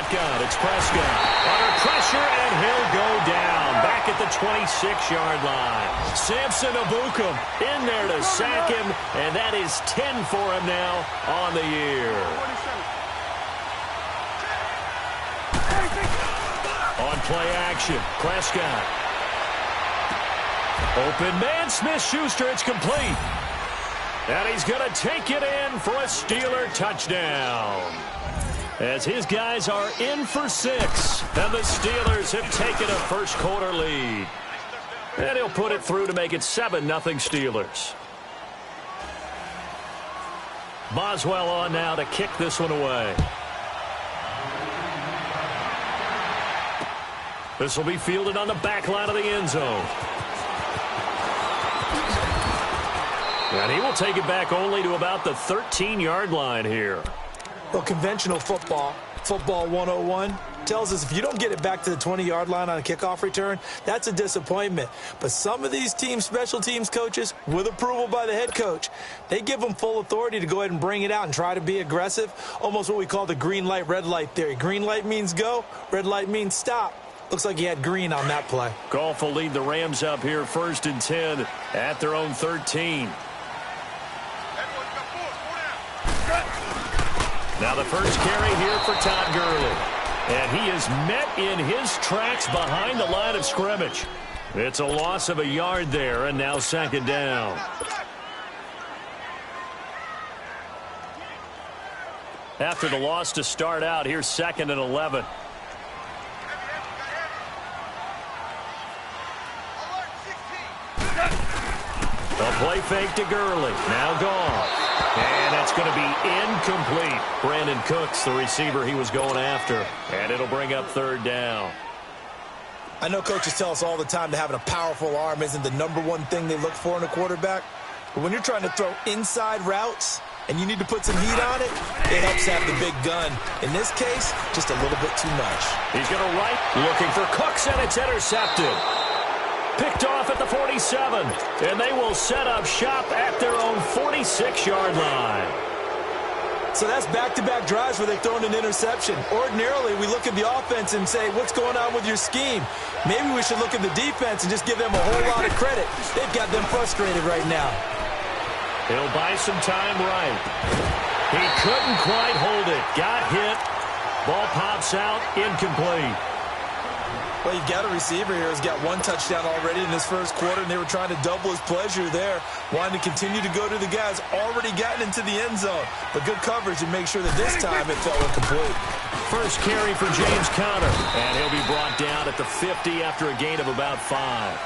shotgun. It's Prescott. Under pressure, and he'll go down. Back at the 26-yard line. Samson Abukum in there to sack him, and that is 10 for him now on the year. On play action, Prescott. Open man, Smith-Schuster, it's complete. And he's going to take it in for a Steeler touchdown. As his guys are in for 6. And the Steelers have taken a first-quarter lead. And he'll put it through to make it 7-0 Steelers. Boswell on now to kick this one away. This will be fielded on the back line of the end zone. And he will take it back only to about the 13-yard line here. Well, conventional football 101, tells us if you don't get it back to the 20-yard line on a kickoff return, that's a disappointment. But some of these team special teams coaches, with approval by the head coach, they give them full authority to go ahead and bring it out and try to be aggressive, almost what we call the green light, red light theory. Green light means go, red light means stop. Looks like he had green on that play. Goff will lead the Rams up here 1st and 10 at their own 13. Now the first carry here for Todd Gurley. And he is met in his tracks behind the line of scrimmage. It's a loss of a yard there, and now 2nd down. After the loss to start out, here's 2nd and 11. A play fake to Gurley. Now Goff. And that's going to be incomplete. Brandon Cooks, the receiver he was going after. And it'll bring up 3rd down. I know coaches tell us all the time that having a powerful arm isn't the #1 thing they look for in a quarterback. But when you're trying to throw inside routes and you need to put some heat on it, it helps have the big gun. In this case, just a little bit too much. He's going to right, looking for Cooks, and it's intercepted. Picked off at the 47, and they will set up shop at their own 46-yard line. So that's back-to-back drives where they've thrown an interception. Ordinarily, we look at the offense and say, what's going on with your scheme? Maybe we should look at the defense and just give them a whole lot of credit. They've got them frustrated right now. He'll buy some time right. He couldn't quite hold it. Got hit. Ball pops out. Incomplete. Well, you've got a receiver here who's got 1 touchdown already in this first quarter, and they were trying to double his pleasure there, wanting to continue to go to the guys already gotten into the end zone. But good coverage and make sure that this time it fell incomplete. First carry for James Conner, and he'll be brought down at the 50 after a gain of about 5.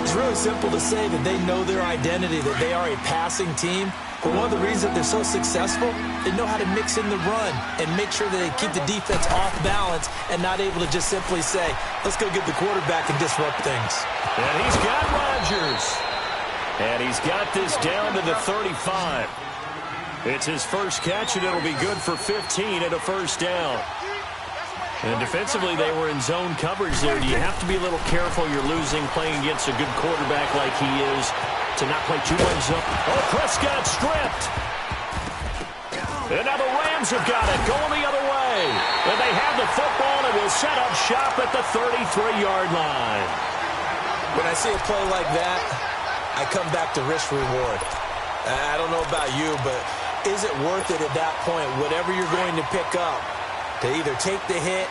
It's really simple to say that they know their identity, that they are a passing team. But one of the reasons that they're so successful, they know how to mix in the run and make sure that they keep the defense off balance and not able to just simply say, let's go get the quarterback and disrupt things. And he's got Rodgers. And he's got this down to the 35. It's his first catch, and it'll be good for 15 and a first down. And defensively, they were in zone coverage there. Do you have to be a little careful? You're losing playing against a good quarterback like he is to not play too much zone. Oh, Prescott stripped. And now the Rams have got it, going the other way. And they have the football and will set up shop at the 33-yard line. When I see a play like that, I come back to risk-reward. I don't know about you, but is it worth it at that point, whatever you're going to pick up, to either take the hit,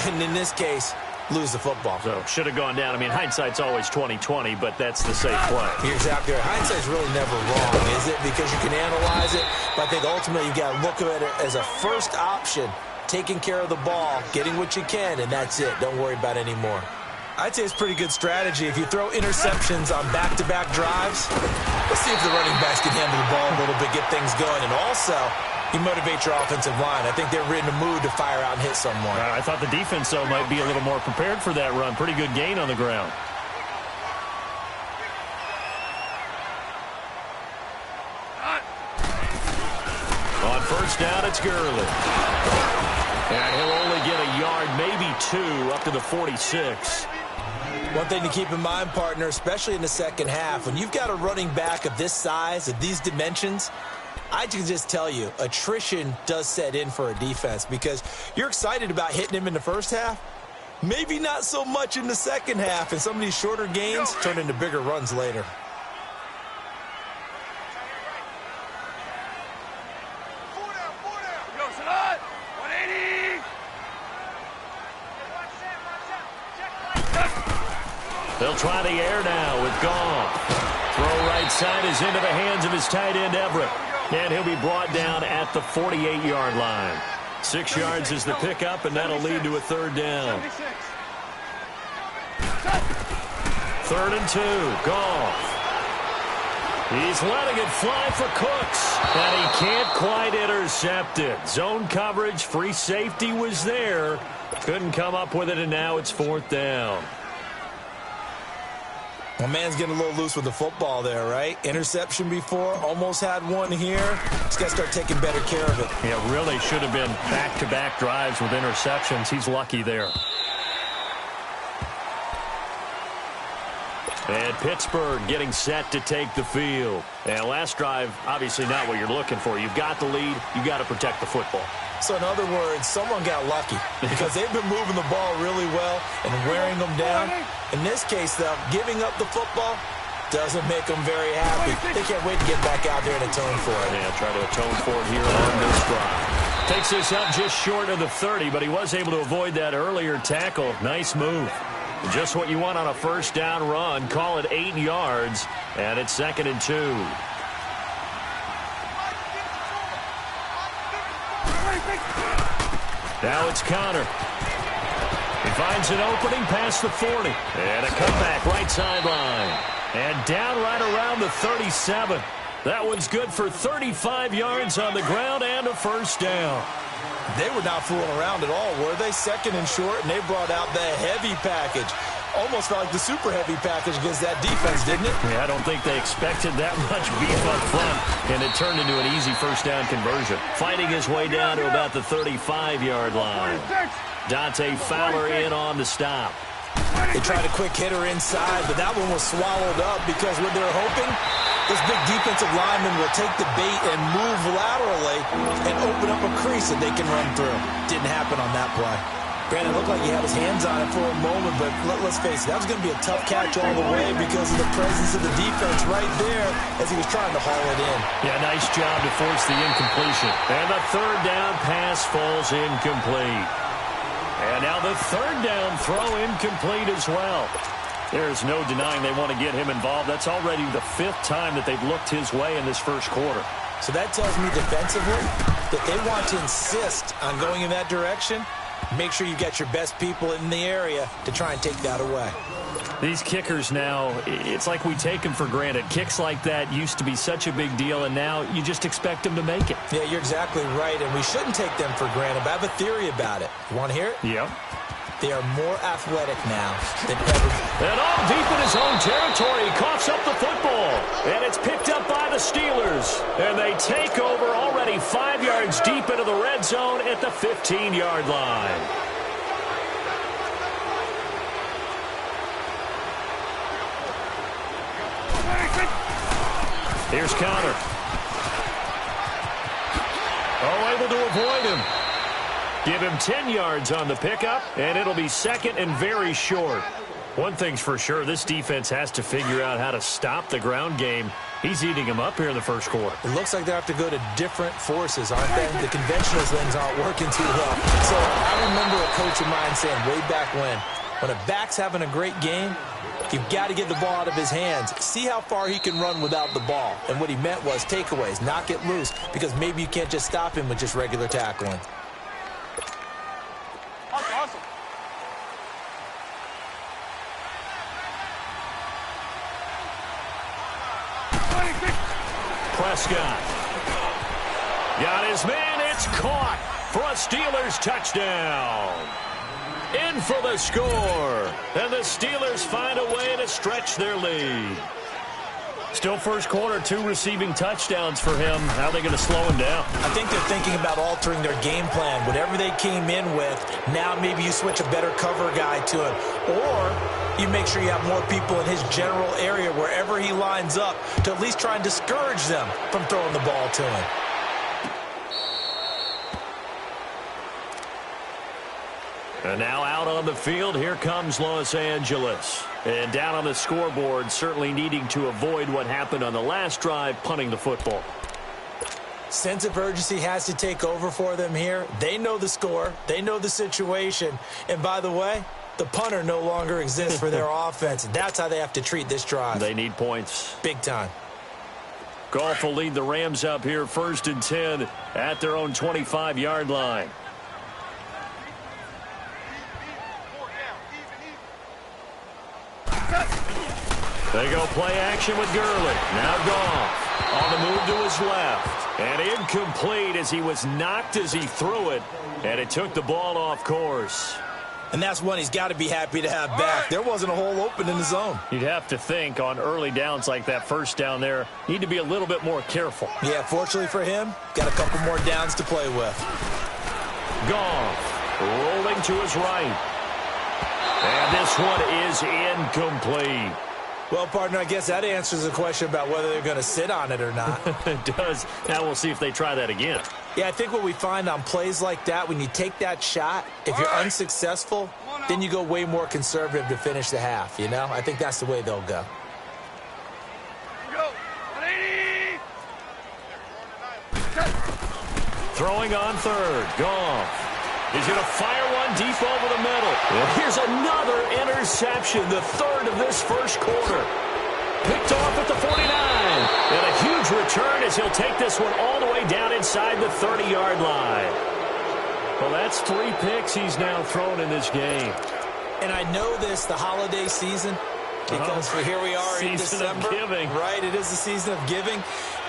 and in this case, lose the football? So, should have gone down. I mean, hindsight's always 20/20, but that's the safe play. You're exactly right. Hindsight's really never wrong, is it? Because you can analyze it, but I think ultimately you got to look at it as a first option, taking care of the ball, getting what you can, and that's it. Don't worry about it anymore. I'd say it's pretty good strategy. If you throw interceptions on back-to-back drives, let's see if the running backs can handle the ball a little bit, get things going, and also you motivate your offensive line. I think they're in a mood to fire out and hit someone. I thought the defense, though, might be a little more prepared for that run. Pretty good gain on the ground. On first down, it's Gurley. And he'll only get a yard, maybe 2, up to the 46. One thing to keep in mind, partner, especially in the second half, when you've got a running back of this size, of these dimensions, I can just tell you, attrition does set in for a defense because you're excited about hitting him in the first half. Maybe not so much in the second half, and some of these shorter gains turn into bigger runs later. They'll try the air now with Goff. Throw right side is into the hands of his tight end, Everett. And he'll be brought down at the 48-yard line. 6 yards is the pickup, and that'll lead to a third down. 3rd and 2. Goff. He's letting it fly for Cooks. And he can't quite intercept it. Zone coverage, free safety was there. Couldn't come up with it, and now it's 4th down. My man's getting a little loose with the football there, right? Interception before, almost had one here. He's got to start taking better care of it. Yeah, really should have been back-to-back drives with interceptions. He's lucky there. And Pittsburgh getting set to take the field. And last drive, obviously not what you're looking for. You've got the lead. You've got to protect the football. So in other words, someone got lucky because they've been moving the ball really well and wearing them down. In this case, though, giving up the football doesn't make them very happy. They can't wait to get back out there and atone for it. Yeah, try to atone for it here on this drive. Takes this up just short of the 30, but he was able to avoid that earlier tackle. Nice move. Just what you want on a first down run. Call it 8 yards, and it's 2nd and 2. Now it's Connor. He finds an opening past the 40. And a cutback right sideline. And down right around the 37. That one's good for 35 yards on the ground and a first down. They were not fooling around at all, were they? 2nd and short, and they brought out the heavy package. Almost felt like the super heavy package against that defense, didn't it? Yeah, I don't think they expected that much beef up front, and it turned into an easy first down conversion. Fighting his way down to about the 35-yard line. Dante Fowler in on the stop. They tried a quick hitter inside, but that one was swallowed up because what they're hoping, this big defensive lineman will take the bait and move laterally and open up a crease that they can run through. Didn't happen on that play. Granted, it looked like he had his hands on it for a moment, but let's face it, that was going to be a tough catch all the way because of the presence of the defense right there as he was trying to haul it in. Yeah, nice job to force the incompletion. And the third down pass falls incomplete. And now the third down throw incomplete as well. There's no denying they want to get him involved. That's already the 5th time that they've looked his way in this first quarter. So that tells me defensively that they want to insist on going in that direction. Make sure you get your best people in the area to try and take that away. These kickers now, it's like we take them for granted. Kicks like that used to be such a big deal, and now you just expect them to make it. Yeah, you're exactly right, and we shouldn't take them for granted. But I have a theory about it. You want to hear it? Yep. They are more athletic now than ever. And all deep in his own territory, he coughs up the football. And it's picked up by the Steelers. And they take over already 5 yards deep into the red zone at the 15-yard line. Here's Connor. Oh, able to avoid him. Give him 10 yards on the pickup, and it'll be 2nd and very short. One thing's for sure, this defense has to figure out how to stop the ground game. He's eating him up here in the first quarter. It looks like they have to go to different forces, aren't they? The conventional things aren't working too well. So I remember a coach of mine saying way back when a back's having a great game, you've got to get the ball out of his hands. See how far he can run without the ball. And what he meant was takeaways, knock it loose, because maybe you can't just stop him with just regular tackling. Awesome. Prescott. Got his man. It's caught for a Steelers touchdown. In for the score. And the Steelers find a way to stretch their lead. Still first quarter, 2 receiving touchdowns for him. How are they going to slow him down? I think they're thinking about altering their game plan. Whatever they came in with, now maybe you switch a better cover guy to him. Or you make sure you have more people in his general area wherever he lines up to at least try and discourage them from throwing the ball to him. And now out on the field, here comes Los Angeles. And down on the scoreboard, certainly needing to avoid what happened on the last drive, punting the football. Sense of urgency has to take over for them here. They know the score. They know the situation. And by the way, the punter no longer exists for their offense. That's how they have to treat this drive. They need points. Big time. Goff will lead the Rams up here 1st and 10 at their own 25-yard line. They go play action with Gurley. Now Goff on the move to his left. And incomplete as he was knocked as he threw it. And it took the ball off course. And that's one he's got to be happy to have back. There wasn't a hole open in the zone. You'd have to think on early downs like that first down there, need to be a little bit more careful. Yeah, fortunately for him, got a couple more downs to play with. Goff rolling to his right. And this one is incomplete. Well, partner, I guess that answers the question about whether they're going to sit on it or not. It does. Now we'll see if they try that again. Yeah, I think what we find on plays like that, when you take that shot, if you're unsuccessful, then you go way more conservative to finish the half, you know? I think that's the way they'll go. Throwing on third. Goff. He's going to fire one deep over the middle. And here's another interception, the third of this first quarter. Picked off at the 49. And a huge return as he'll take this one all the way down inside the 30-yard line. Well, that's 3 picks he's now thrown in this game. And I know this, the holiday season, because here we are in December. Giving. Right, it is the season of giving.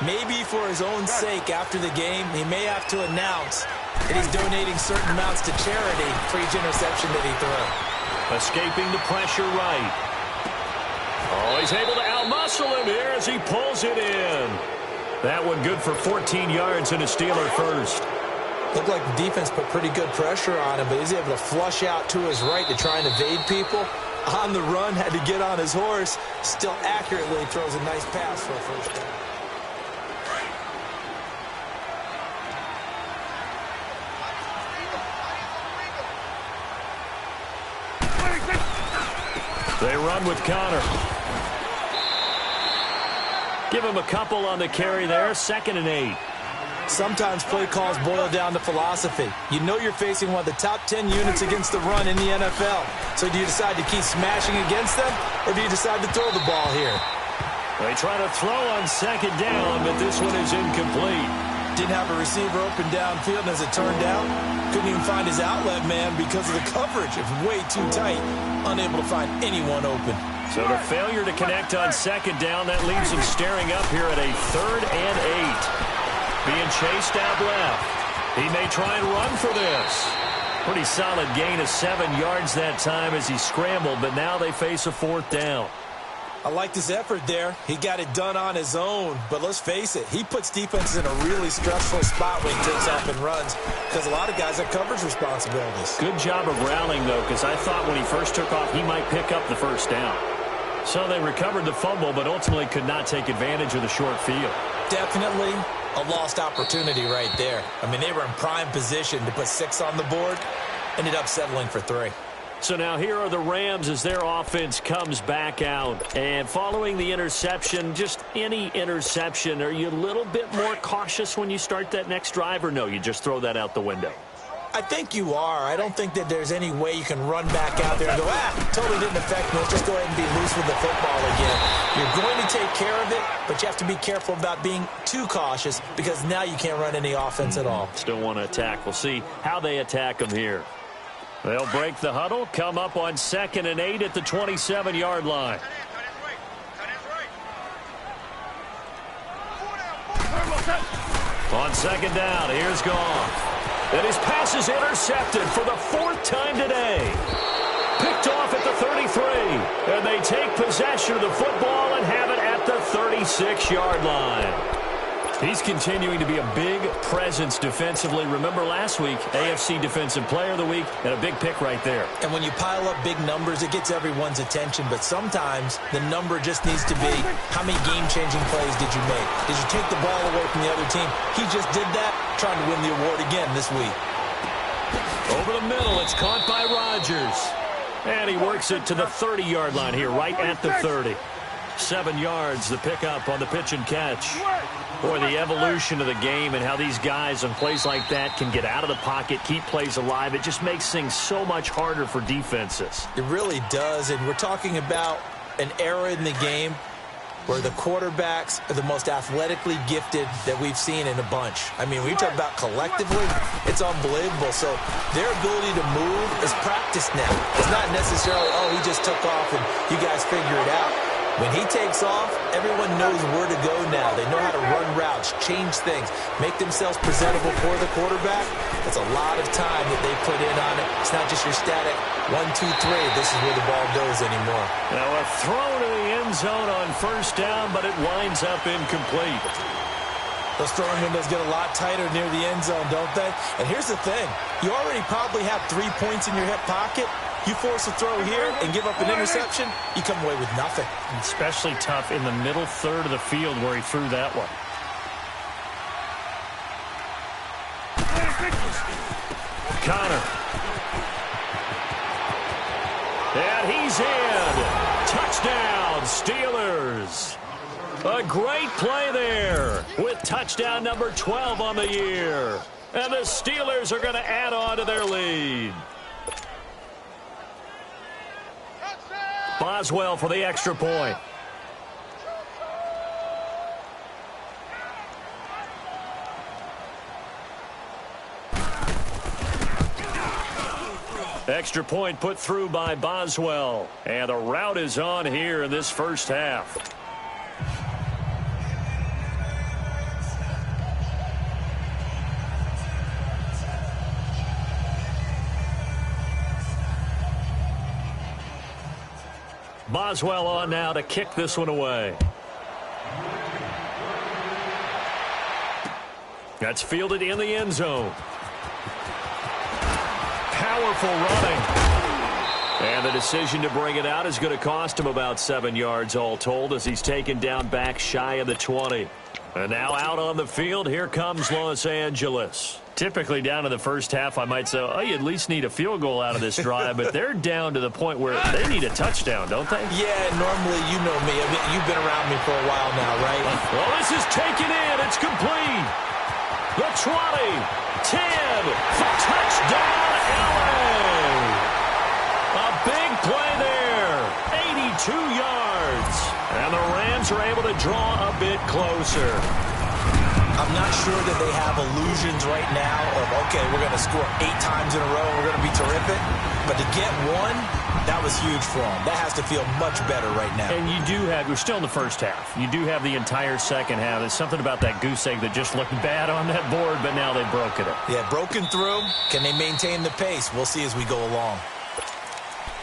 Maybe for his own sake after the game, he may have to announce that he's donating certain amounts to charity for each interception that he threw. Escaping the pressure right. Oh, he's able to outmuscle him here as he pulls it in. That one good for 14 yards and a Steeler first. Looked like the defense put pretty good pressure on him, but he's able to flush out to his right to try and evade people. On the run, had to get on his horse. Still accurately throws a nice pass for a first down. They run with Connor. Give him a couple on the carry there. 2nd and 8. Sometimes play calls boil down to philosophy. You know you're facing one of the top 10 units against the run in the NFL. So do you decide to keep smashing against them, or do you decide to throw the ball here? They try to throw on 2nd down, but this one is incomplete. Didn't have a receiver open downfield, and as it turned out, couldn't even find his outlet man because of the coverage. It was way too tight, unable to find anyone open. So the failure to connect on 2nd down, that leaves him staring up here at a 3rd and 8. Being chased out left. He may try and run for this. Pretty solid gain of 7 yards that time as he scrambled, but now they face a 4th down. I liked his effort there. He got it done on his own, but let's face it, he puts defenses in a really stressful spot when he takes off and runs because a lot of guys have coverage responsibilities. Good job of rallying, though, because I thought when he first took off, he might pick up the first down. So they recovered the fumble, but ultimately could not take advantage of the short field. Definitely a lost opportunity right there. I mean, they were in prime position to put 6 on the board, ended up settling for 3. So now here are the Rams as their offense comes back out. And following the interception, just any interception, are you a little bit more cautious when you start that next drive, or no, you just throw that out the window? I think you are. I don't think that there's any way you can run back out there and go, totally didn't affect me. Let's just go ahead and be loose with the football again. You're going to take care of it, but you have to be careful about being too cautious because now you can't run any offense at all. Still want to attack. We'll see how they attack them here. They'll break the huddle, come up on 2nd and 8 at the 27-yard line. On 2nd down, here's Goff. And his pass is intercepted for the 4th time today. Picked off at the 33. And they take possession of the football and have it at the 36. 6-yard line. He's continuing to be a big presence defensively. Remember last week, AFC Defensive Player of the Week, and a big pick right there. And when you pile up big numbers, it gets everyone's attention. But sometimes the number just needs to be, how many game-changing plays did you make? Did you take the ball away from the other team? He just did that, trying to win the award again this week. Over the middle, it's caught by Rodgers. And he works it to the 30-yard line here, right at the 30. 7 yards, the pickup on the pitch and catch. Boy, the evolution of the game and how these guys on plays like that can get out of the pocket, keep plays alive, it just makes things so much harder for defenses. It really does, and we're talking about an era in the game where the quarterbacks are the most athletically gifted that we've seen in a bunch. I mean, when you talk about collectively, it's unbelievable. So their ability to move is practiced now. It's not necessarily, oh, he just took off and you guys figure it out. When he takes off, everyone knows where to go now. They know how to run routes, change things, make themselves presentable for the quarterback. That's a lot of time that they put in on it. It's not just your static 1, 2, 3. This is where the ball goes anymore. Now a throw to the end zone on first down, but it winds up incomplete. Those throwing windows get a lot tighter near the end zone, don't they? And here's the thing. You already probably have 3 points in your hip pocket. You force a throw here and give up an interception, you come away with nothing. Especially tough in the middle third of the field where he threw that one. Connor. And he's in. Touchdown, Steelers. A great play there with touchdown number 12 on the year. And the Steelers are going to add on to their lead. Boswell for the extra point. Extra point put through by Boswell. And the route is on here in this first half. Boswell on now to kick this one away. That's fielded in the end zone. Powerful running. And the decision to bring it out is going to cost him about 7 yards all told as he's taken down back shy of the 20. And now out on the field, here comes Los Angeles. Typically down in the first half, I might say, oh, you at least need a field goal out of this drive, but they're down to the point where they need a touchdown, don't they? Yeah, normally, you know me. I mean, you've been around me for a while now, right? Well, this is taken in. It's complete. The 20, 10, for touchdown, LA. A big play there, 82 yards. And the Rams are able to draw a bit closer. I'm not sure that they have illusions right now of, okay, we're going to score 8 times in a row and we're going to be terrific. But to get one, that was huge for them. That has to feel much better right now. And you do have, we're still in the first half. You do have the entire second half. There's something about that goose egg that just looked bad on that board, but now they've broken it. Yeah, broken through. Can they maintain the pace? We'll see as we go along.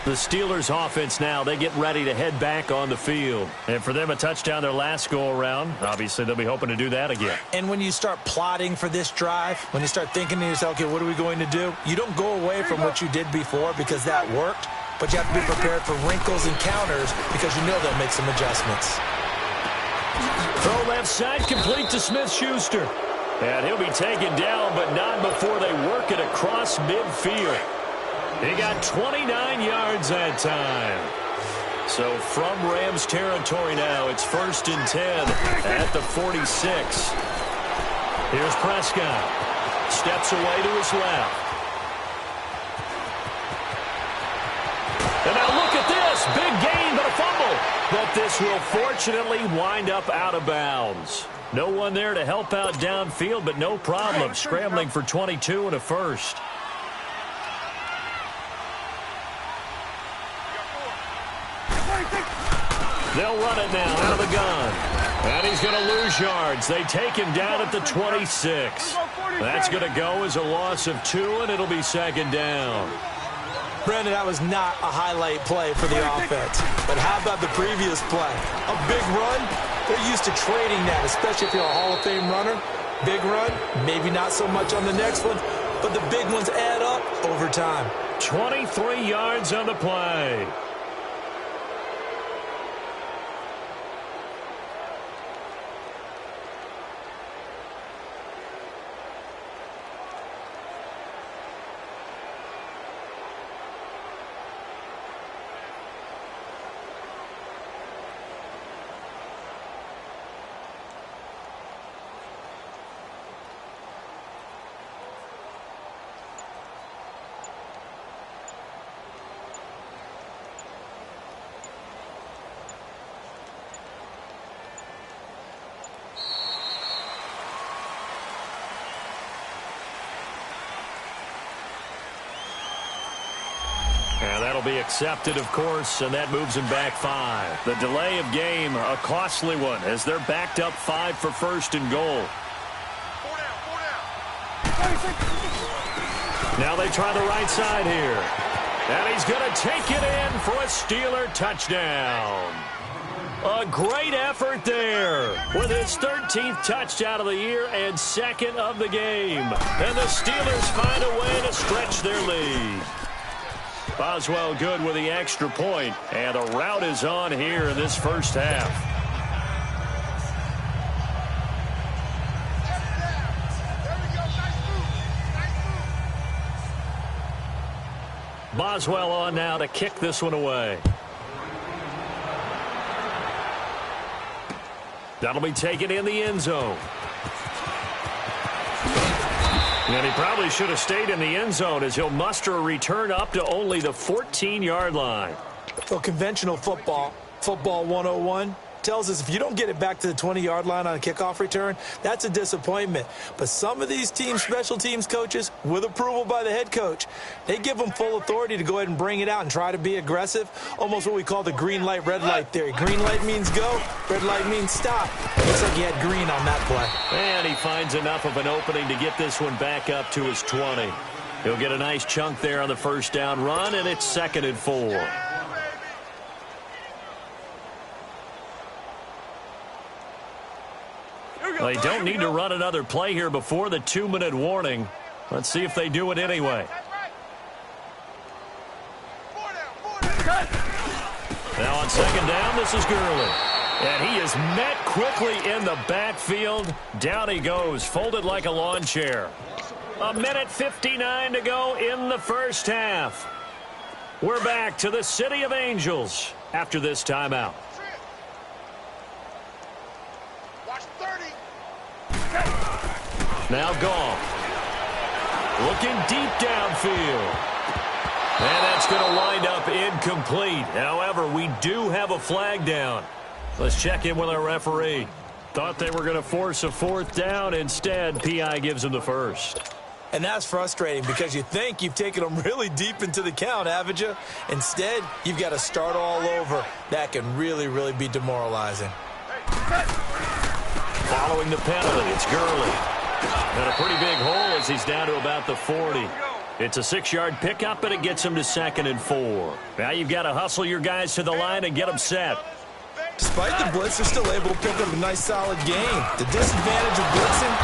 The Steelers offense now, they get ready to head back on the field. And for them, a touchdown their last go-around. Obviously, they'll be hoping to do that again. And when you start plotting for this drive, when you start thinking to yourself, okay, what are we going to do? You don't go away from what you did before because that worked, but you have to be prepared for wrinkles and counters because you know they'll make some adjustments. Throw left side, complete to Smith-Schuster. And he'll be taken down, but not before they work it across midfield. He got 29 yards that time. So from Rams territory now, it's 1st and 10 at the 46. Here's Prescott. Steps away to his left. And now look at this. Big gain, but a fumble. But this will fortunately wind up out of bounds. No one there to help out downfield, but no problem. Scrambling for 22 and a first. They'll run it now out of the gun. And he's going to lose yards. They take him down at the 26. That's going to go as a loss of 2, and it'll be 2nd down. Brandon, that was not a highlight play for the offense. But how about the previous play? A big run They're used to trading that, especially if you're a Hall of Fame runner. Big run, maybe not so much on the next one, but the big ones add up over time. 23 yards on the play. And that'll be accepted, of course, and that moves them back 5. The delay of game, a costly one, as they're backed up 5 for first and goal. Now they try the right side here. And he's going to take it in for a Steeler touchdown. A great effort there with his 13th touchdown of the year and 2nd of the game. And the Steelers find a way to stretch their lead. Boswell good with the extra point, and the rout is on here in this first half. Boswell on now to kick this one away. That'll be taken in the end zone. And he probably should have stayed in the end zone as he'll muster a return up to only the 14-yard line. So conventional football 101, tells us if you don't get it back to the 20-yard line on a kickoff return, that's a disappointment. But some of these teams, special teams coaches, with approval by the head coach, they give them full authority to go ahead and bring it out and try to be aggressive, almost what we call the green light, red light theory. Green light means go, red light means stop. Looks like he had green on that play. And he finds enough of an opening to get this one back up to his 20. He'll get a nice chunk there on the first down run, and it's 2nd and 4. They don't need to run another play here before the 2-minute warning. Let's see if they do it anyway. Now on 2nd down, this is Gurley. And he is met quickly in the backfield. Down he goes, folded like a lawn chair. 1:59 to go in the first half. We're back to the City of Angels after this timeout. Now Goff. Looking deep downfield. And that's going to wind up incomplete. However, we do have a flag down. Let's check in with our referee. Thought they were going to force a 4th down. Instead, PI gives them the first. And that's frustrating because you think you've taken them really deep into the count, haven't you? Instead, you've got to start all over. That can really, really be demoralizing. Following the penalty, it's Gurley. And a pretty big hole as he's down to about the 40. It's a 6-yard pickup, and it gets him to 2nd and 4. Now you've got to hustle your guys to the line and get them set. Despite the blitz, they're still able to pick up a nice, solid gain. The disadvantage of blitzing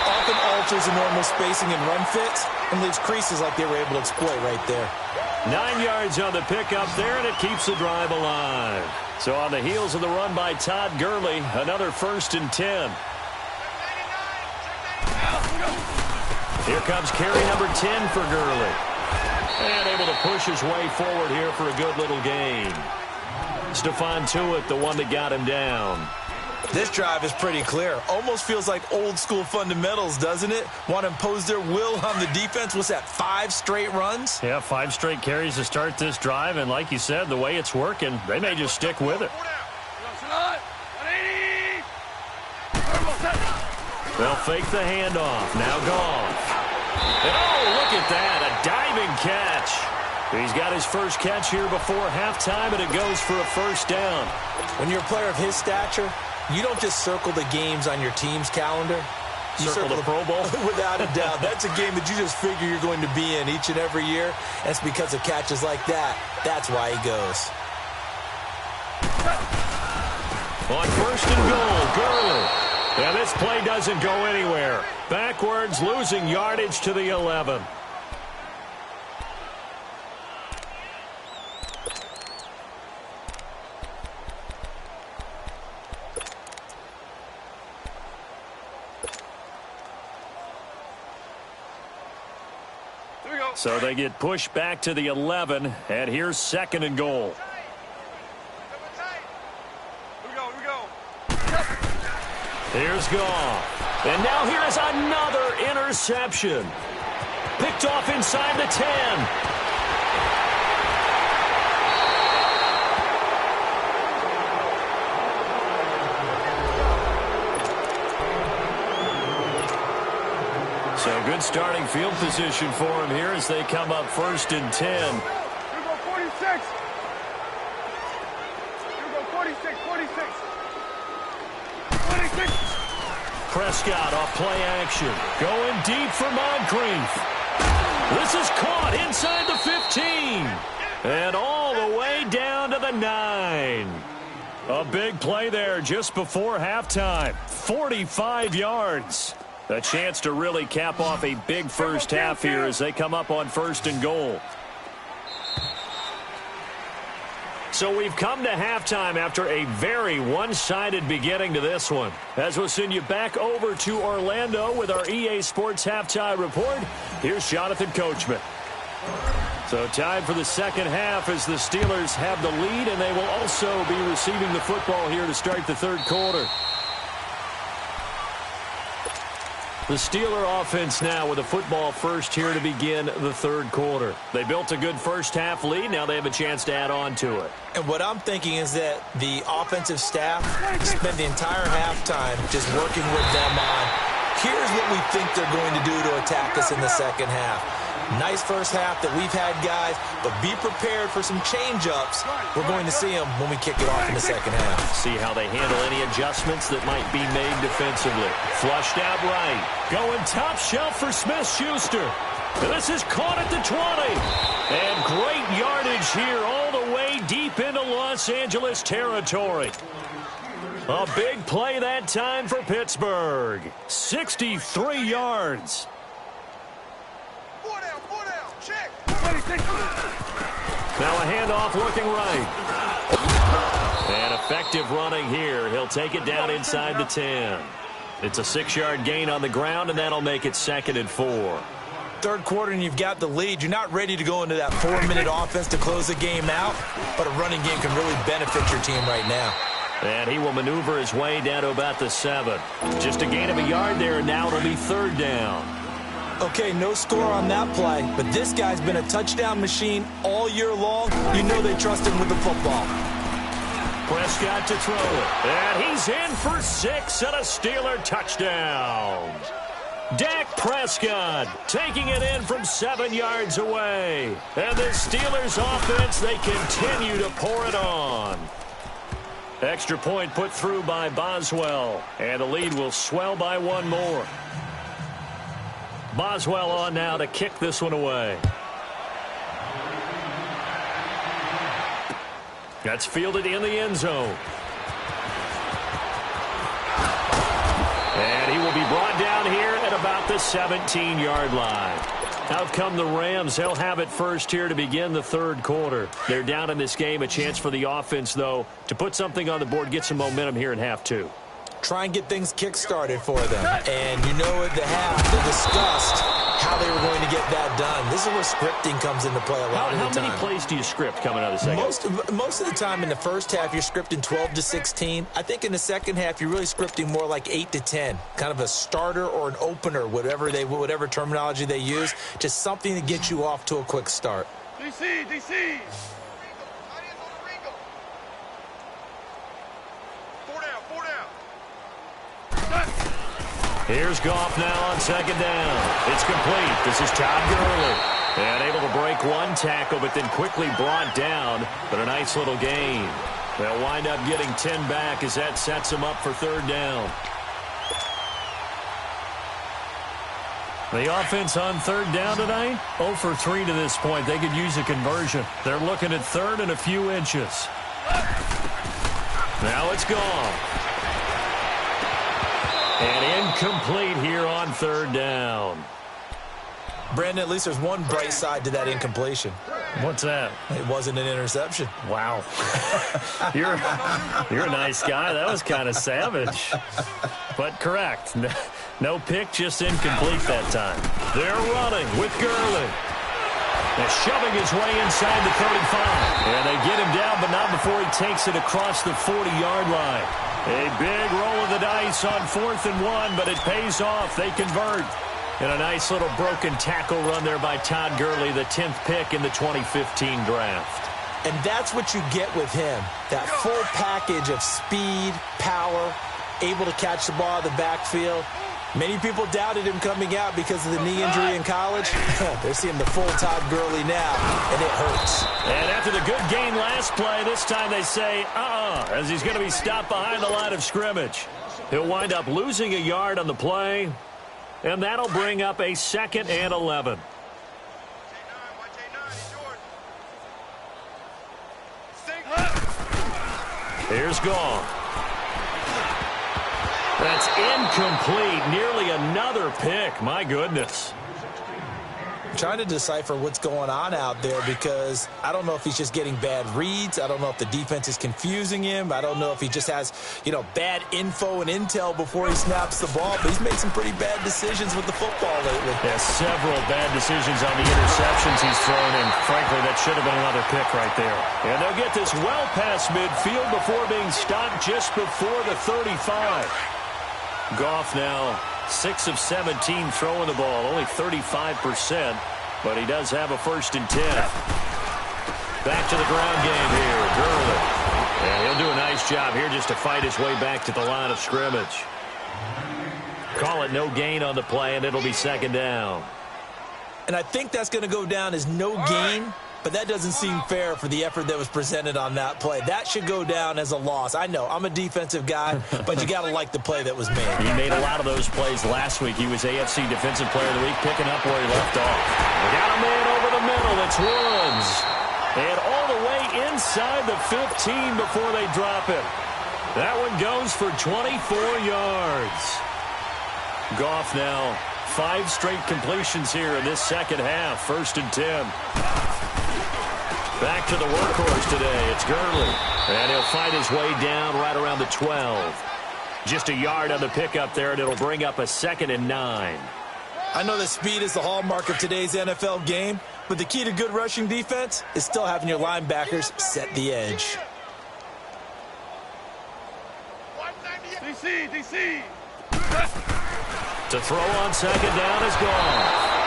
often alters the normal spacing and run fits and leaves creases like they were able to exploit right there. 9 yards on the pickup there, and it keeps the drive alive. So on the heels of the run by Todd Gurley, another 1st and 10. Here comes carry number 10 for Gurley. And able to push his way forward here for a good little gain. Stephon Tuitt, the one that got him down. This drive is pretty clear. Almost feels like old school fundamentals, doesn't it? Want to impose their will on the defense. What's that, 5 straight runs? Yeah, 5 straight carries to start this drive. And like you said, the way it's working, they may just stick with it. They'll fake the handoff. Now Goff. And oh, look at that. A diving catch. He's got his first catch here before halftime, and it goes for a 1st down. When you're a player of his stature, you don't just circle the games on your team's calendar. You circle the Pro Bowl? Without a doubt. That's a game that you just figure you're going to be in each and every year. And it's because of catches like that. That's why he goes. On first and goal, Gurley. And this play doesn't go anywhere. Backwards, losing yardage to the 11. So they get pushed back to the 11, and here's second and goal. Here's Goff. And now here is another interception. Picked off inside the 10. So good starting field position for him here as they come up first and 10. Here we go, 46. Here we go, 46, 46. 46. Prescott off play action. Going deep for Moncrief. This is caught inside the 15. And all the way down to the 9. A big play there just before halftime. 45 yards. A chance to really cap off a big first half here as they come up on first and goal. So we've come to halftime after a very one-sided beginning to this one. As we'll send you back over to Orlando with our EA Sports Halftime Report, here's Jonathan Coachman. So time for the second half as the Steelers have the lead, and they will also be receiving the football here to start the third quarter. The Steeler offense now with a football first here to begin the third quarter. They built a good first half lead. Now they have a chance to add on to it. And what I'm thinking is that the offensive staff spent the entire halftime just working with them on, here's what we think they're going to do to attack us in the second half. Nice first half that we've had, guys, but be prepared for some change-ups. We're going to see them when we kick it off in the second half. See how they handle any adjustments that might be made defensively. Flushed out right. Going top shelf for Smith-Schuster. This is caught at the 20. And great yardage here all the way deep into Los Angeles territory. A big play that time for Pittsburgh. 63 yards. Now a handoff looking right. And effective running here. He'll take it down inside the 10. It's a 6-yard gain on the ground, and that'll make it second and 4. Third quarter, and you've got the lead. You're not ready to go into that 4-minute offense to close the game out, but a running game can really benefit your team right now. And he will maneuver his way down to about the 7. Just a gain of a yard there, and now it'll be third down. Okay, no score on that play, but this guy's been a touchdown machine all year long. You know they trust him with the football. Prescott to throw it. And he's in for 6 and a Steeler touchdown. Dak Prescott taking it in from 7 yards away. And the Steelers offense, they continue to pour it on. Extra point put through by Boswell. And the lead will swell by one more. Boswell on now to kick this one away. That's fielded in the end zone. And he will be brought down here at about the 17-yard line. Out come the Rams. They'll have it first here to begin the third quarter. They're down in this game. A chance for the offense, though, to put something on the board, get some momentum here in half two. Try and get things kick-started for them. And you know at the half, they discussed how they were going to get that done. This is where scripting comes into play a lot of the time. How many plays do you script coming out of the second? Most of the time in the first half, you're scripting 12 to 16. I think in the second half, you're really scripting more like 8 to 10. Kind of a starter or an opener, whatever terminology they use. Just something to get you off to a quick start. DC. Here's Goff now on second down. It's complete. This is Todd Gurley. And able to break one tackle, but then quickly brought down. But a nice little gain. They'll wind up getting 10 back as that sets them up for third down. The offense on third down tonight, 0 for 3 to this point. They could use a conversion. They're looking at third and a few inches. Now it's gone. And incomplete here on third down. Brandon, at least there's one bright side to that incompletion. What's that? It wasn't an interception. Wow. You're a nice guy. That was kind of savage. But correct. No pick, just incomplete that time. They're running with Gurley. They're shoving his way inside the 35. And they get him down, but not before he takes it across the 40-yard line. A big roll of the dice on 4th and 1, but it pays off. They convert. And a nice little broken tackle run there by Todd Gurley, the 10th pick in the 2015 draft. And that's what you get with him. That full package of speed, power, able to catch the ball in the backfield. Many people doubted him coming out because of the knee injury in college. They're seeing the full Todd Gurley now, and it hurts. And after the good gain last play, this time they say, as he's going to be stopped behind the line of scrimmage. He'll wind up losing a yard on the play, and that'll bring up a 2nd and 11. Here's gone. That's incomplete. Nearly another pick. My goodness. I'm trying to decipher what's going on out there because I don't know if he's just getting bad reads. I don't know if the defense is confusing him. I don't know if he just has, bad info and intel before he snaps the ball. But he's made some pretty bad decisions with the football lately. Yeah, several bad decisions on the interceptions he's thrown, and frankly, that should have been another pick right there. And they'll get this well past midfield before being stopped just before the 35. Goff now 6 of 17 throwing the ball, only 35%, but he does have a 1st and 10. Back to the ground game here, Gurley. And he'll do a nice job here just to fight his way back to the line of scrimmage. Call it no gain on the play, and it'll be 2nd down. And I think that's going to go down as no gain, but that doesn't seem fair for the effort that was presented on that play. That should go down as a loss. I know, I'm a defensive guy, but you got to like the play that was made. He made a lot of those plays last week. He was AFC Defensive Player of the Week, picking up where he left off. We got a man over the middle. It's Woods. And all the way inside the 15 before they drop it. That one goes for 24 yards. Goff now 5 straight completions here in this second half. 1st and 10. Back to the workhorse today. It's Gurley. And he'll fight his way down right around the 12. Just a yard on the pickup there, and it'll bring up a 2nd and 9. I know that speed is the hallmark of today's NFL game, but the key to good rushing defense is still having your linebackers set the edge. DC. To throw on 2nd down is gone.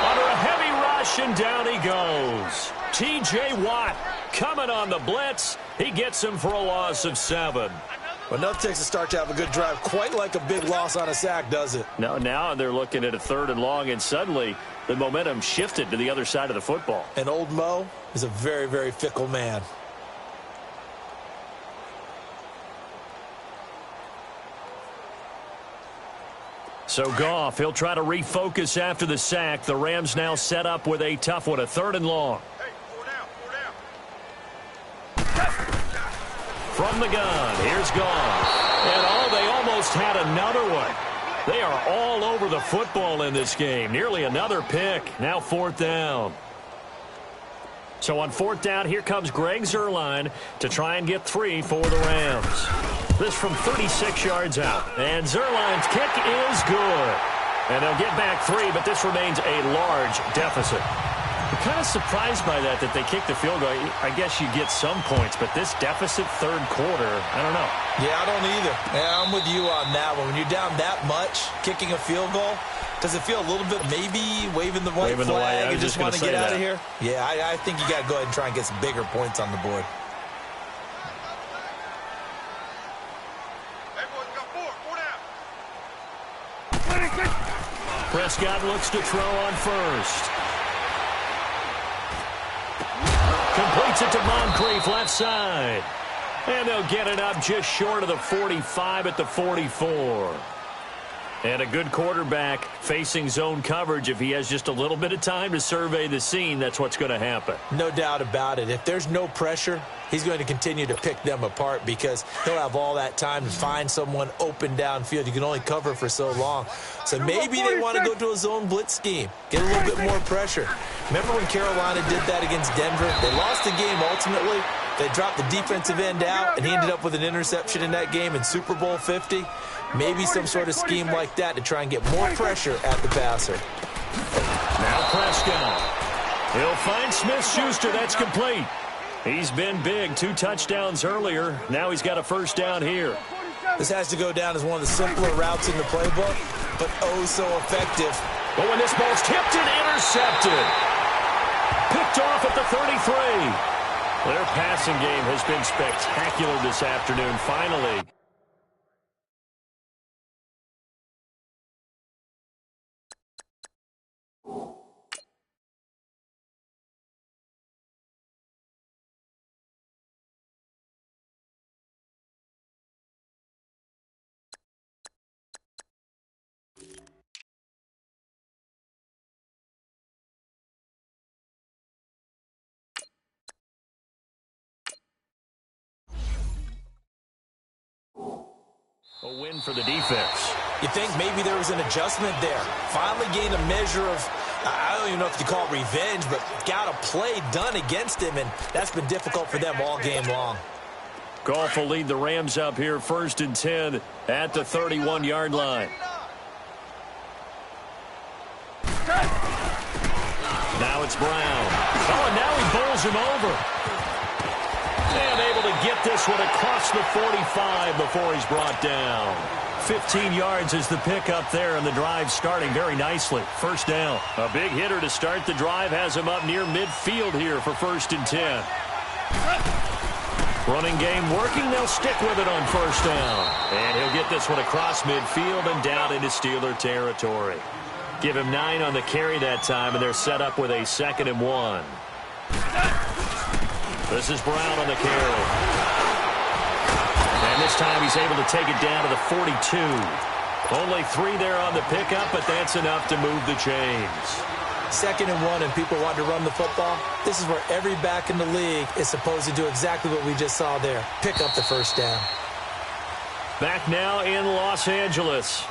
Under a heavy rush, and down he goes. T.J. Watt coming on the blitz. He gets him for a loss of 7. Well, enough takes a start to have a good drive. Quite like a big loss on a sack, does it? No, now they're looking at a 3rd and long, and suddenly the momentum shifted to the other side of the football. And old Mo is a very, very fickle man. So Goff, he'll try to refocus after the sack. The Rams now set up with a tough one, a 3rd and long. Hey, 4 down. From the gun, here's Goff. And they almost had another one. They are all over the football in this game. Nearly another pick. Now 4th down. So on 4th down, here comes Greg Zuerlein to try and get 3 for the Rams. This from 36 yards out. And Zuerlein's kick is good. And they'll get back 3, but this remains a large deficit. I'm kind of surprised by that they kicked the field goal. I guess you get some points, but this deficit 3rd quarter, I don't know. Yeah, I don't either. Yeah, I'm with you on that one. When you're down that much, kicking a field goal, does it feel a little bit maybe waving the white flag and just want to get out of here? Yeah, I think you got to go ahead and try and get some bigger points on the board. Prescott looks to throw on 1st. Completes it to Moncrief, left side. And they'll get it up just short of the 45 at the 44. And a good quarterback facing zone coverage, if he has just a little bit of time to survey the scene, that's what's going to happen. No doubt about it. If there's no pressure, he's going to continue to pick them apart because he'll have all that time to find someone open downfield. You can only cover for so long. So maybe they want to go to a zone blitz scheme, get a little bit more pressure. Remember when Carolina did that against Denver? They lost the game ultimately. They dropped the defensive end out, and he ended up with an interception in that game in Super Bowl 50. Maybe some sort of scheme like that to try and get more pressure at the passer. Now Prescott. He'll find Smith-Schuster. That's complete. He's been big. 2 touchdowns earlier. Now he's got a first down here. This has to go down as one of the simpler routes in the playbook, but oh so effective. But when this ball's tipped and intercepted. Picked off at the 33. Their passing game has been spectacular this afternoon, finally. A win for the defense. You think maybe there was an adjustment there. Finally gained a measure of, I don't even know if you call it revenge, but got a play done against him, and that's been difficult for them all game long. Goff will lead the Rams up here 1st and 10 at the 31-yard line. Now it's Brown. Oh, and now he bowls him over. And able to get this one across the 45 before he's brought down. 15 yards is the pickup there, and the drive starting very nicely. First down. A big hitter to start the drive has him up near midfield here for 1st and 10. Running game working. They'll stick with it on 1st down. And he'll get this one across midfield and down into Steeler territory. Give him 9 on the carry that time, and they're set up with a 2nd and 1. This is Brown on the carry. And this time he's able to take it down to the 42. Only 3 there on the pickup, but that's enough to move the chains. 2nd and 1, and people want to run the football. This is where every back in the league is supposed to do exactly what we just saw there. Pick up the 1st down. Back now in Los Angeles.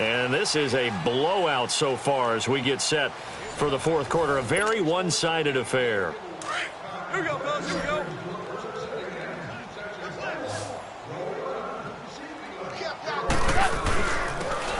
And this is a blowout so far as we get set for the 4th quarter. A very one-sided affair. Here we go, fellas. Here we go.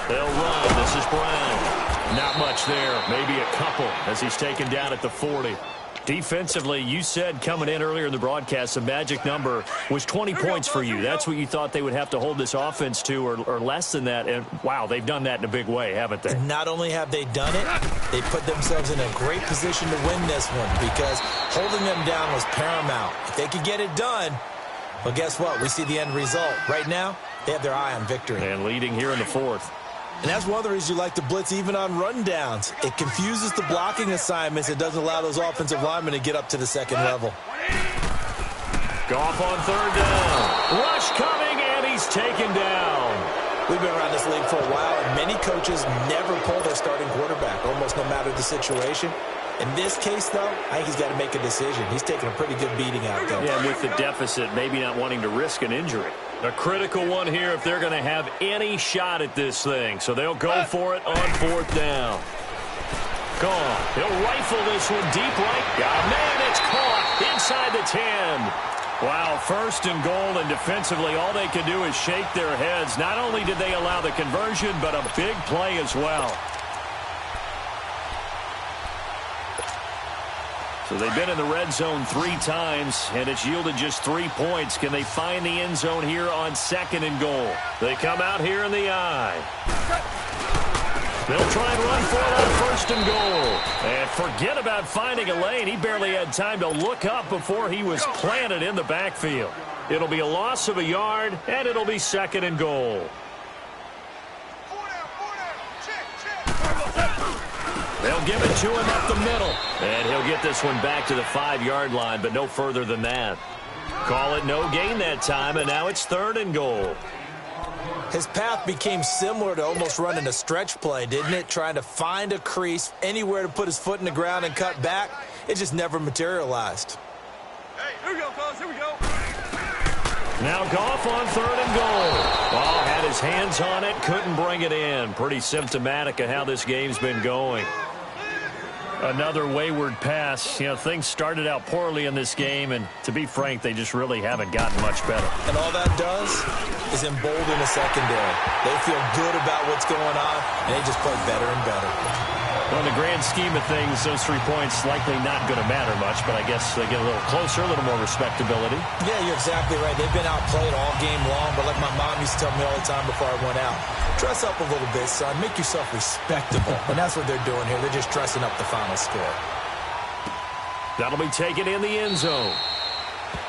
They'll run. This is Brown. Not much there. Maybe a couple as he's taken down at the 40. Defensively, you said coming in earlier in the broadcast, the magic number was 20 points for you. That's what you thought they would have to hold this offense to, or less than that. And, wow, they've done that in a big way, haven't they? And not only have they done it, they put themselves in a great position to win this one because holding them down was paramount. If they could get it done, well, guess what? We see the end result. Right now, they have their eye on victory. And leading here in the 4th. And that's one of the reasons you like to blitz even on rundowns. It confuses the blocking assignments. It doesn't allow those offensive linemen to get up to the 2nd level. Goff on 3rd down. Rush coming, and he's taken down. We've been around this league for a while, and many coaches never pull their starting quarterback, almost no matter the situation. In this case, though, I think he's got to make a decision. He's taking a pretty good beating out there. Yeah, with the deficit, maybe not wanting to risk an injury. A critical one here if they're going to have any shot at this thing. So they'll go for it on 4th down. Gone. He'll rifle this one deep right. Oh, man, it's caught inside the 10. Wow, 1st and goal, and defensively all they can do is shake their heads. Not only did they allow the conversion, but a big play as well. So they've been in the red zone 3 times, and it's yielded just 3 points. Can they find the end zone here on 2nd and goal? They come out here in the eye. They'll try and run for it on 1st and goal. And forget about finding a lane. He barely had time to look up before he was planted in the backfield. It'll be a loss of a yard, and it'll be 2nd and goal. They'll give it to him up the middle. And he'll get this one back to the 5-yard line, but no further than that. Call it no gain that time, and now it's 3rd and goal. His path became similar to almost running a stretch play, didn't it? Trying to find a crease, anywhere to put his foot in the ground and cut back. It just never materialized. Hey, here we go, fellas. Here we go. Now Goff on 3rd and goal. Ball had his hands on it, couldn't bring it in. Pretty symptomatic of how this game's been going. Another wayward pass. You know, things started out poorly in this game, and to be frank, they just really haven't gotten much better. And all that does is embolden the secondary. They feel good about what's going on, and they just play better and better. Well, in the grand scheme of things, those 3 points likely not going to matter much, but I guess they get a little closer, a little more respectability. Yeah, you're exactly right. They've been outplayed all game long, but like my mom used to tell me all the time before I went out, dress up a little bit, son. Make yourself respectable. And that's what they're doing here. They're just dressing up the final score. That'll be taken in the end zone.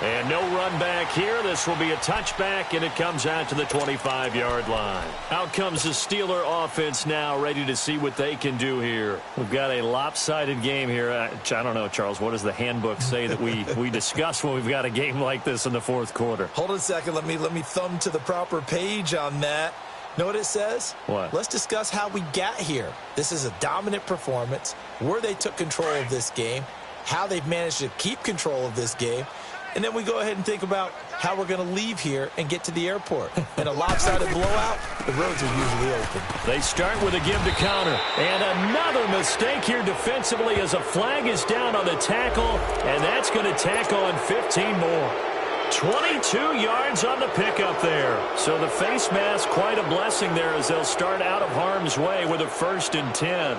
And no run back here. This will be a touchback, and it comes out to the 25-yard line. Out comes the Steeler offense now, ready to see what they can do here. We've got a lopsided game here. I don't know, Charles, what does the handbook say that we discuss when we've got a game like this in the fourth quarter? Hold on a second. Let me thumb to the proper page on that. Know what it says? What? Let's discuss how we got here. This is a dominant performance, where they took control of this game, how they've managed to keep control of this game, and then we go ahead and think about how we're going to leave here and get to the airport. In a lopsided blowout, the roads are usually open. They start with a give to counter. And another mistake here defensively as a flag is down on the tackle, and that's going to tack on 15 more. 22 yards on the pickup there. So the face mask, quite a blessing there as they'll start out of harm's way with a 1st and 10.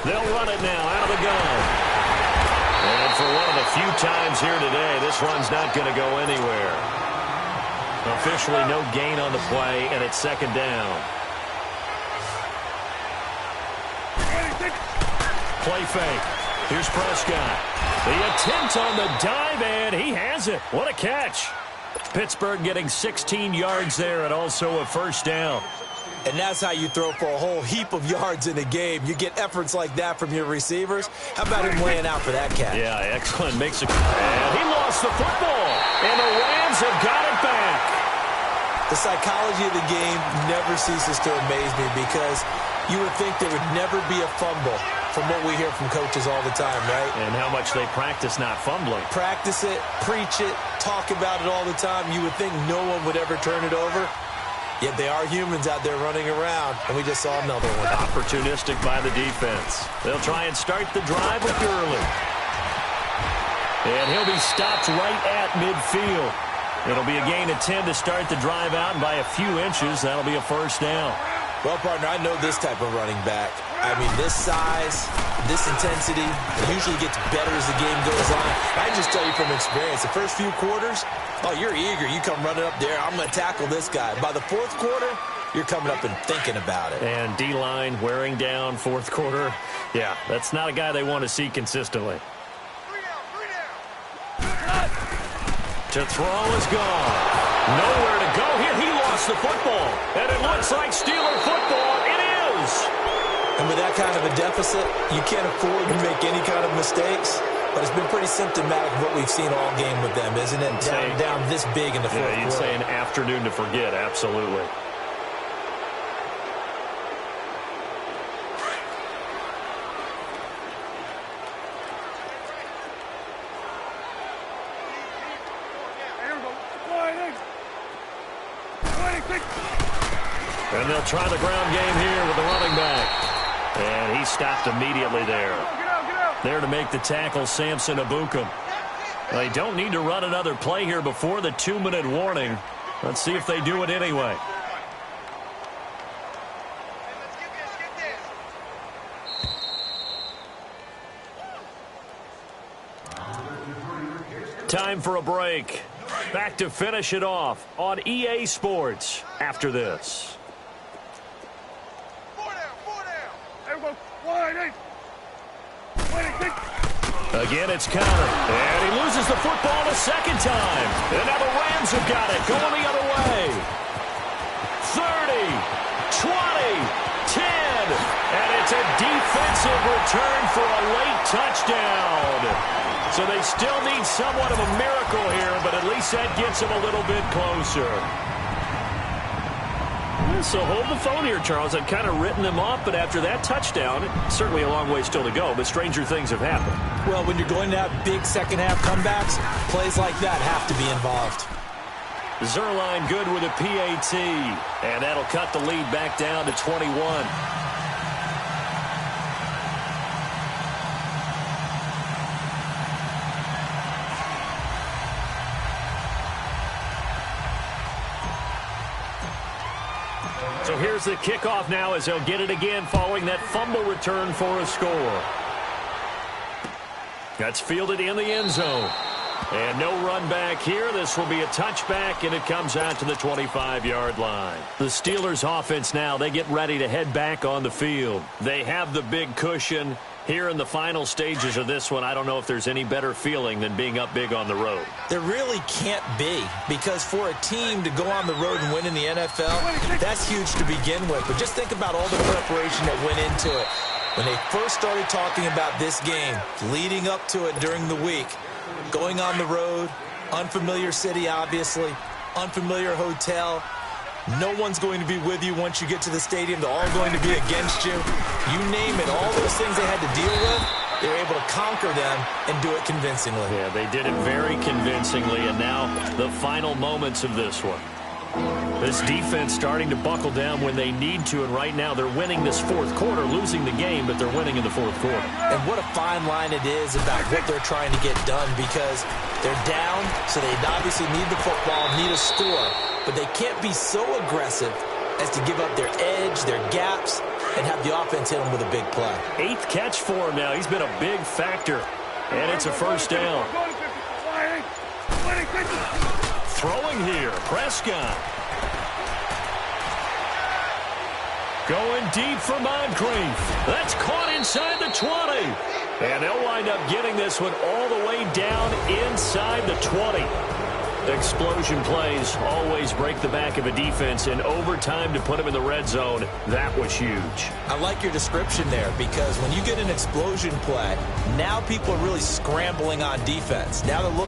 They'll run it now out of the gun. And for one of the few times here today, this run's not going to go anywhere. Officially no gain on the play, and it's 2nd down. Play fake. Here's Prescott. The attempt on the dive, and he has it. What a catch. Pittsburgh getting 16 yards there and also a 1st down. And that's how you throw for a whole heap of yards in a game. You get efforts like that from your receivers. How about him laying out for that catch? Yeah, excellent. Makes it. And he lost the football. And the Rams have got it back. The psychology of the game never ceases to amaze me because you would think there would never be a fumble from what we hear from coaches all the time, right? And how much they practice not fumbling. Practice it, preach it, talk about it all the time. You would think no one would ever turn it over. Yet they are humans out there running around, and we just saw another one. Opportunistic by the defense. They'll try and start the drive with Gurley. And he'll be stopped right at midfield. It'll be a gain of 10 to start the drive out, and by a few inches, that'll be a 1st down. Well, partner, I know this type of running back. I mean, this size, this intensity, usually gets better as the game goes on. I just tell you from experience, the first few quarters, oh, you're eager. You come running up there. I'm going to tackle this guy. By the 4th quarter, you're coming up and thinking about it. And D-line wearing down 4th quarter. Yeah, that's not a guy they want to see consistently. To throw is gone. Nowhere to go here. He lost the football. And it looks like Steeler football. It is. And with that kind of a deficit, you can't afford to make any kind of mistakes. But it's been pretty symptomatic of what we've seen all game with them, isn't it? Down this big in the 4th quarter. Yeah, you'd say an afternoon to forget. Absolutely. And they'll try the ground game here with the running back. And he stopped immediately there. There to make the tackle, Samson Ebukam. They don't need to run another play here before the 2-minute warning. Let's see if they do it anyway. Time for a break. Back to finish it off on EA Sports after this. Again, it's counter. And he loses the football the 2nd time. And now the Rams have got it. Going the other way. 30, 20, 10. And it's a defensive return for a late touchdown. So they still need somewhat of a miracle here, but at least that gets them a little bit closer. So hold the phone here, Charles. I've kind of written them off, but after that touchdown, certainly a long way still to go, but stranger things have happened. Well, when you're going to have big second-half comebacks, plays like that have to be involved. Zerline good with a PAT, and that'll cut the lead back down to 21. So here's the kickoff now as they'll get it again following that fumble return for a score. That's fielded in the end zone. And no run back here. This will be a touchback, and it comes out to the 25-yard line. The Steelers' offense now, they get ready to head back on the field. They have the big cushion. Here in the final stages of this one, I don't know if there's any better feeling than being up big on the road. There really can't be, because for a team to go on the road and win in the NFL, that's huge to begin with. But just think about all the preparation that went into it. When they first started talking about this game, leading up to it during the week, going on the road, unfamiliar city, obviously, unfamiliar hotel. No one's going to be with you once you get to the stadium. They're all going to be against you. You name it, all those things they had to deal with, they were able to conquer them and do it convincingly. Yeah, they did it very convincingly, and now the final moments of this one. This defense starting to buckle down when they need to, and right now they're winning this fourth quarter, losing the game, but they're winning in the fourth quarter. And what a fine line it is about what they're trying to get done, because they're down, so they obviously need the football, need a score, but they can't be so aggressive as to give up their edge, their gaps, and have the offense hit them with a big play. 8th catch for him now. He's been a big factor, and it's a first down. Throwing here, Prescott. Going deep for Moncrief. That's caught inside the 20. And they'll wind up getting this one all the way down inside the 20. Explosion plays always break the back of a defense, in overtime to put them in the red zone. That was huge. I like your description there, because when you get an explosion play, now people are really scrambling on defense. Now they're looking